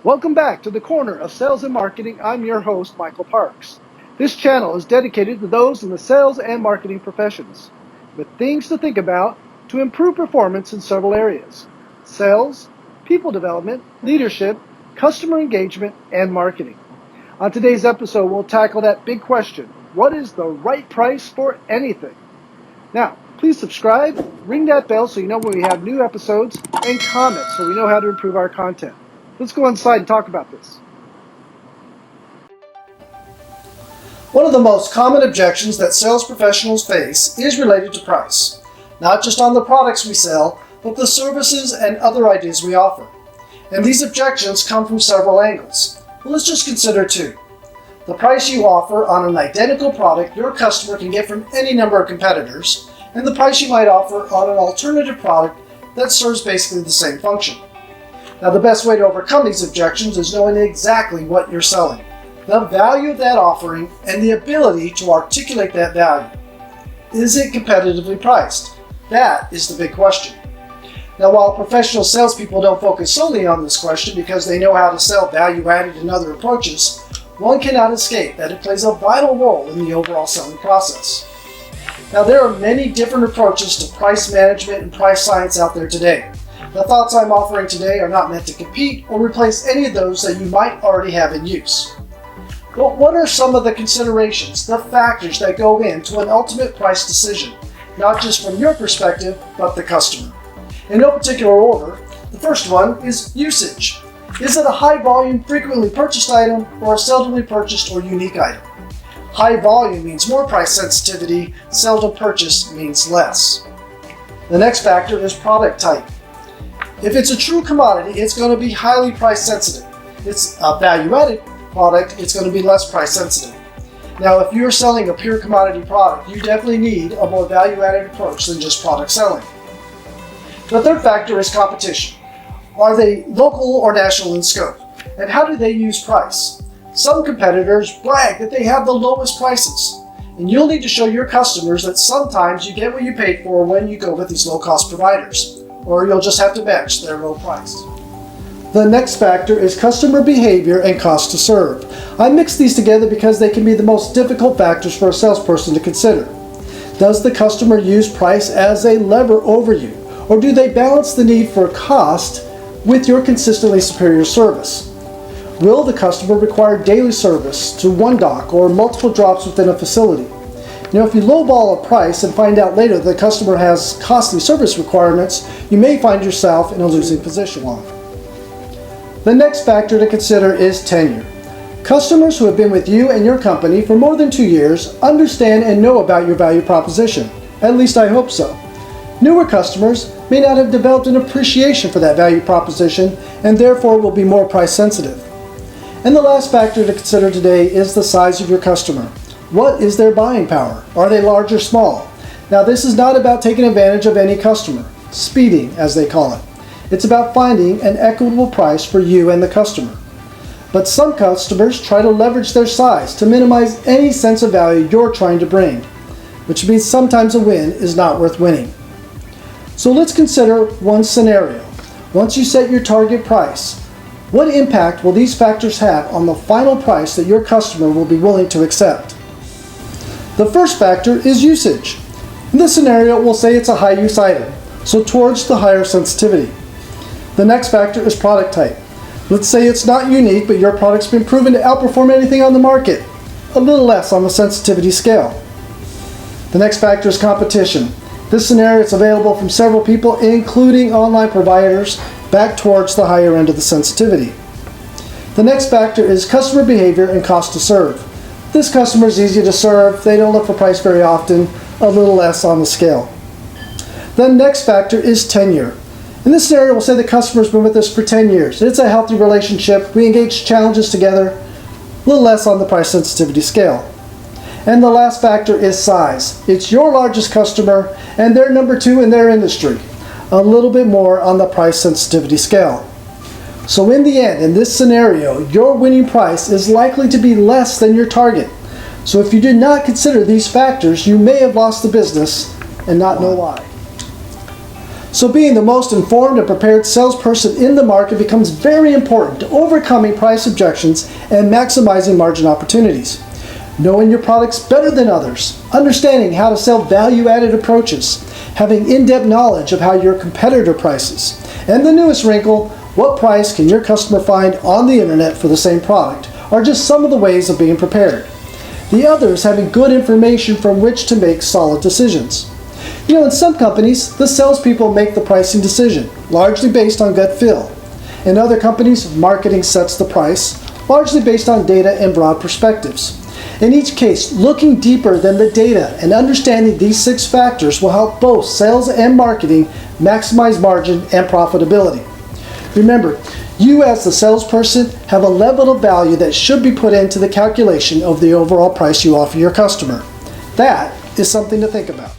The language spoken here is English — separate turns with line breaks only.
Welcome back to the corner of sales and marketing. I'm your host, Michael Parks. This channel is dedicated to those in the sales and marketing professions with things to think about to improve performance in several areas: sales, people development, leadership, customer engagement, and marketing. On today's episode, we'll tackle that big question: what is the right price for anything? Now, please subscribe, ring that bell so you know when we have new episodes, and comment so we know how to improve our content. Let's go inside and talk about this.
One of the most common objections that sales professionals face is related to price, not just on the products we sell, but the services and other ideas we offer. And these objections come from several angles. Well, let's just consider two. The price you offer on an identical product your customer can get from any number of competitors, and the price you might offer on an alternative product that serves basically the same function. Now, the best way to overcome these objections is knowing exactly what you're selling, the value of that offering, and the ability to articulate that value. Is it competitively priced? That is the big question. Now, while professional salespeople don't focus solely on this question because they know how to sell value-added and other approaches, one cannot escape that it plays a vital role in the overall selling process. Now, there are many different approaches to price management and price science out there today. The thoughts I'm offering today are not meant to compete or replace any of those that you might already have in use. But what are some of the considerations, the factors that go into an ultimate price decision, not just from your perspective, but the customer? In no particular order, the first one is usage. Is it a high volume, frequently purchased item, or a seldomly purchased or unique item? High volume means more price sensitivity, seldom purchased means less. The next factor is product type. If it's a true commodity, it's going to be highly price sensitive. If it's a value-added product, it's going to be less price sensitive. Now, if you're selling a pure commodity product, you definitely need a more value-added approach than just product selling. The third factor is competition. Are they local or national in scope? And how do they use price? Some competitors brag that they have the lowest prices, and you'll need to show your customers that sometimes you get what you paid for when you go with these low-cost providers, or you'll just have to match their low price. The next factor is customer behavior and cost to serve. I mix these together because they can be the most difficult factors for a salesperson to consider. Does the customer use price as a lever over you, or do they balance the need for cost with your consistently superior service? Will the customer require daily service to one dock or multiple drops within a facility? Now, if you lowball a price and find out later the customer has costly service requirements, you may find yourself in a losing position. The next factor to consider is tenure. Customers who have been with you and your company for more than 2 years understand and know about your value proposition. At least I hope so. Newer customers may not have developed an appreciation for that value proposition and therefore will be more price sensitive. And the last factor to consider today is the size of your customer. What is their buying power? Are they large or small? Now, this is not about taking advantage of any customer, speeding as they call it. It's about finding an equitable price for you and the customer. But some customers try to leverage their size to minimize any sense of value you're trying to bring, which means sometimes a win is not worth winning. So let's consider one scenario. Once you set your target price, what impact will these factors have on the final price that your customer will be willing to accept? The first factor is usage. In this scenario, we'll say it's a high use item, so towards the higher sensitivity. The next factor is product type. Let's say it's not unique, but your product's been proven to outperform anything on the market, a little less on the sensitivity scale. The next factor is competition. This scenario is available from several people, including online providers, back towards the higher end of the sensitivity. The next factor is customer behavior and cost to serve. This customer is easy to serve, they don't look for price very often, a little less on the scale. The next factor is tenure. In this scenario, we'll say the customer's been with us for 10 years. It's a healthy relationship, we engage challenges together, a little less on the price sensitivity scale. And the last factor is size. It's your largest customer, and they're number 2 in their industry, a little bit more on the price sensitivity scale. So in the end, in this scenario, your winning price is likely to be less than your target. So if you did not consider these factors, you may have lost the business and not know why. So being the most informed and prepared salesperson in the market becomes very important to overcoming price objections and maximizing margin opportunities. Knowing your products better than others, understanding how to sell value-added approaches, having in-depth knowledge of how your competitor prices, and the newest wrinkle, what price can your customer find on the internet for the same product, are just some of the ways of being prepared. The others having good information from which to make solid decisions. In some companies, the salespeople make the pricing decision, largely based on gut feel. In other companies, marketing sets the price, largely based on data and broad perspectives. In each case, looking deeper than the data and understanding these 6 factors will help both sales and marketing maximize margin and profitability. Remember, you as the salesperson have a level of value that should be put into the calculation of the overall price you offer your customer. That is something to think about.